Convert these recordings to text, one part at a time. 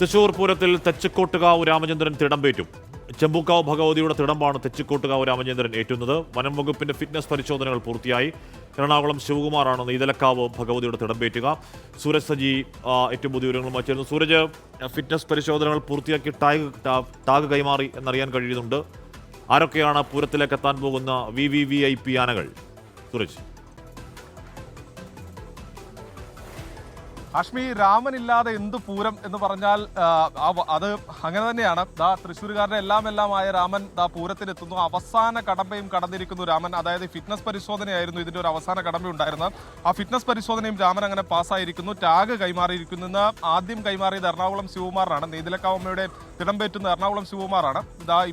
തൃശൂർ പൂരത്തിൽ തെച്ചിക്കോട്ടുകാവ് രാമചന്ദ്രൻ തിടമ്പേറ്റും. ചെമ്പൂക്കാവ് ഭഗവതിയുടെ തിടമ്പാണ് തെച്ചിക്കോട്ടുകാവ് രാമചന്ദ്രൻ ഏറ്റുന്നത്. വനം വകുപ്പിന്റെ ഫിറ്റ്നസ് പരിശോധനകൾ പൂർത്തിയായി. എറണാകുളം ശിവകുമാറാണ് നെയ്തലക്കാവ് ഭഗവതിയുടെ തിടമ്പേറ്റുക. സൂരജ് സജി ഏറ്റവും പുതിയ വിവരങ്ങളുമായി ചേർന്നു. സൂരജ്, ഫിറ്റ്നസ് പരിശോധനകൾ പൂർത്തിയാക്കി ടാഗ് കൈമാറി എന്നറിയാൻ കഴിയുന്നുണ്ട്. ആരൊക്കെയാണ് പൂരത്തിലേക്ക് എത്താൻ പോകുന്ന VVVIP ആനകൾ? സൂരജ്. ഹാഷ്മി, രാമനില്ലാതെ എന്ത് പൂരം എന്ന് പറഞ്ഞാൽ അത് അങ്ങനെ തന്നെയാണ്. തൃശ്ശൂരുകാരുടെ എല്ലാമായ രാമൻ പൂരത്തിനെത്തുന്നു. അവസാന കടമ്പയും കടന്നിരിക്കുന്നു രാമൻ. അതായത് ഫിറ്റ്നസ് പരിശോധനയായിരുന്നു ഇതിന്റെ ഒരു അവസാന കടമ്പ ഉണ്ടായിരുന്നത്. ആ ഫിറ്റ്നസ് പരിശോധനയും രാമൻ അങ്ങനെ പാസ്സായിരിക്കുന്നു. ടാഗ് കൈമാറിയിരിക്കുന്നു. ആദ്യം കൈമാറിയത് എറണാകുളം ശിവകുമാറാണ്. നെയ്തലക്കാവമ്മയുടെ തിടമ്പേറ്റുന്ന എറണാകുളം ശിവകുമാറാണ്.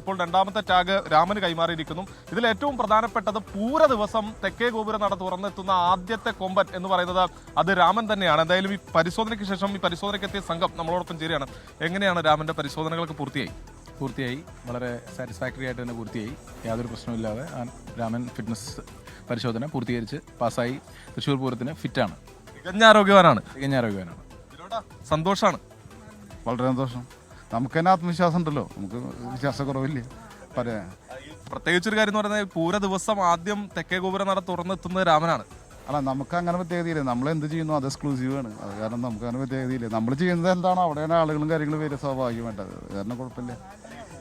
ഇപ്പോൾ രണ്ടാമത്തെ ടാഗ് രാമന് കൈമാറിയിരിക്കുന്നു. ഇതിൽ ഏറ്റവും പ്രധാനപ്പെട്ടത് പൂര ദിവസം തെക്കേ ഗോപുര നട തുറന്നെത്തുന്ന ആദ്യത്തെ കൊമ്പൻ എന്ന് പറയുന്നത് അത് രാമൻ തന്നെയാണ്. എന്തായാലും ഈ പരിശോധനയ്ക്ക് ശേഷം ഈ പരിശോധനയ്ക്ക് എത്തിയ സംഘം നമ്മളോടൊപ്പം ചേരുകയാണ്. എങ്ങനെയാണ് രാമന്റെ പരിശോധനകളൊക്കെ പൂർത്തിയായി? വളരെ സാറ്റിസ്ഫാക്ടറി ആയിട്ട് തന്നെ പൂർത്തിയായി. യാതൊരു പ്രശ്നമില്ലാതെ രാമൻ ഫിറ്റ്നസ് പരിശോധന പൂർത്തീകരിച്ച് പാസ്സായി. തൃശ്ശൂർ പൂരത്തിന് ഫിറ്റാണ്. തികഞ്ഞ ആരോഗ്യവാനാണ്. സന്തോഷമാണ്. വളരെ സന്തോഷം. നമുക്ക് തന്നെ ആത്മവിശ്വാസം ഉണ്ടല്ലോ. നമുക്ക് വിശ്വാസക്കുറവില്ലേ പറയാൻ. പ്രത്യേകിച്ചൊരു കാര്യം എന്ന് പറയുന്നത് പൂര ദിവസം ആദ്യം തെക്കേ ഗോപുര നട തുറന്നെത്തുന്നത് രാമനാണ്. അല്ല, നമുക്ക് അങ്ങനെ പ്രത്യേകതയില്ല. നമ്മൾ എന്ത് ചെയ്യുന്നു അത് എക്സ്ക്ലൂസീവ് ആണ്. അത് കാരണം നമുക്ക് അങ്ങനെ പ്രത്യേകതയില്ല. നമ്മൾ ചെയ്യുന്നത് എന്താണോ അവിടെയാണ് ആളുകളും കാര്യങ്ങളും വരെ സ്വാഭാവികമായിട്ടത്. അത് കാരണം കുഴപ്പമില്ല.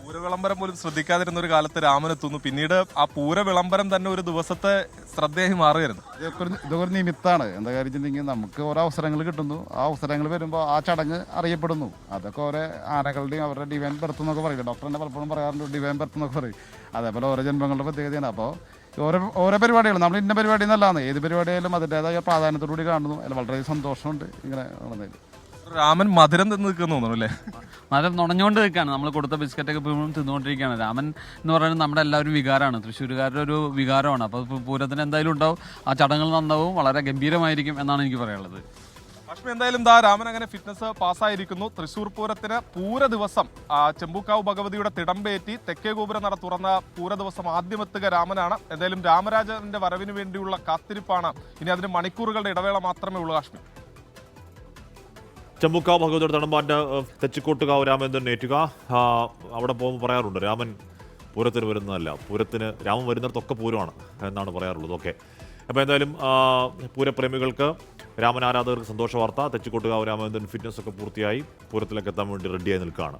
പൂര വിളംബരം പോലും ശ്രദ്ധിക്കാതിരുന്ന ഒരു കാലത്ത് രാമനെത്തുന്നു. പിന്നീട് ആ പൂര വിളംബരം തന്നെ ഒരു ദിവസത്തെ ശ്രദ്ധയായി മാറുകയായിരുന്നു. ഇതൊക്കെ ഒരു നിമിത്താണ്. എന്താ കാര്യം വെച്ചിട്ടുണ്ടെങ്കിൽ നമുക്ക് ഓരോ അവസരങ്ങൾ കിട്ടുന്നു. ആ അവസരങ്ങൾ വരുമ്പോൾ ആ ചടങ്ങ് അറിയപ്പെടുന്നു. അതൊക്കെ ഓരോ ആനകളുടെയും അവരുടെ ഡിവൈൻ ബർത്ത് എന്നൊക്കെ പറയില്ല. ഡോക്ടർ തന്നെ പലപ്പോഴും പറയാറുണ്ട് ഡിവൈൻ ബർത്ത് എന്നൊക്കെ പറയും. അതേപോലെ ഓരോ ജന്മങ്ങളുടെ പ്രത്യേകതയാണ്. അപ്പോൾ ഓരോ പരിപാടികൾ നമ്മൾ ഇന്ന പരിപാടി എന്നല്ലാന്ന് ഏത് പരിപാടിയായാലും അതിൻ്റെതായ പ്രാധാന്യത്തോടുകൂടി കാണുന്നു. അതിൽ വളരെ സന്തോഷമുണ്ട് ഇങ്ങനെ നടന്നതിൽ. രാമൻ മധുരം തിന്ന് നിൽക്കുന്നു അല്ലേ? മധുരം നുണഞ്ഞുകൊണ്ട് നിൽക്കുകയാണ്. നമ്മൾ കൊടുത്ത ബിസ്ക്കറ്റൊക്കെ ഇപ്പോഴും തിന്നുകൊണ്ടിരിക്കുകയാണ്. രാമൻ എന്ന് പറയുന്നത് നമ്മുടെ എല്ലാവരും വികാരമാണ്. തൃശ്ശൂരുകാരുടെ ഒരു വികാരമാണ്. അപ്പോൾ പൂരത്തിന് എന്തായാലും ഉണ്ടാവും. ആ ചടങ്ങുകൾ നന്നാവും. വളരെ ഗംഭീരമായിരിക്കും എന്നാണ് എനിക്ക് പറയാനുള്ളത്. ലക്ഷ്മി, എന്തായാലും രാമൻ അങ്ങനെ ഫിറ്റ്നസ് പാസ്സായിരിക്കുന്നു. തൃശ്ശൂർ പൂരത്തിന് പൂര ദിവസം ചെമ്പൂക്കാവ് ഭഗവതിയുടെ തിടമ്പേറ്റി തെക്കേ ഗോപുര നട തുറന്ന പൂര ദിവസം ആദ്യമെത്തുക രാമനാണ്. എന്തായാലും രാമരാജന്റെ വരവിന് വേണ്ടിയുള്ള കാത്തിരിപ്പാണ്. ഇനി അതിന് മണിക്കൂറുകളുടെ ഇടവേള മാത്രമേ ഉള്ളൂ. കാശ്മീർ ചെമ്പൂക്കാവ് ഭഗവതിയുടെ തിടമ്പാൻ്റെ തെച്ചിക്കോട്ടുകാവ് രാമചന്ദ്രൻ ഏറ്റുക. അവിടെ പോകുമ്പോൾ പറയാറുണ്ട് രാമൻ പൂരത്തിന് വരുന്നതല്ല, പൂരത്തിന് രാമൻ വരുന്നിടത്തൊക്കെ പൂരമാണ് എന്നാണ് പറയാറുള്ളത്. ഓക്കെ, അപ്പോൾ എന്തായാലും പൂരപ്രേമികൾക്ക്, രാമൻ ആരാധകർക്ക് സന്തോഷ വാർത്ത. തെച്ചിക്കോട്ടുകാവ് രാമചന്ദ്രൻ ഫിറ്റ്നസ് ഒക്കെ പൂർത്തിയായി പൂരത്തിലേക്ക് എത്താൻ വേണ്ടി റെഡിയായി നിൽക്കുകയാണ്.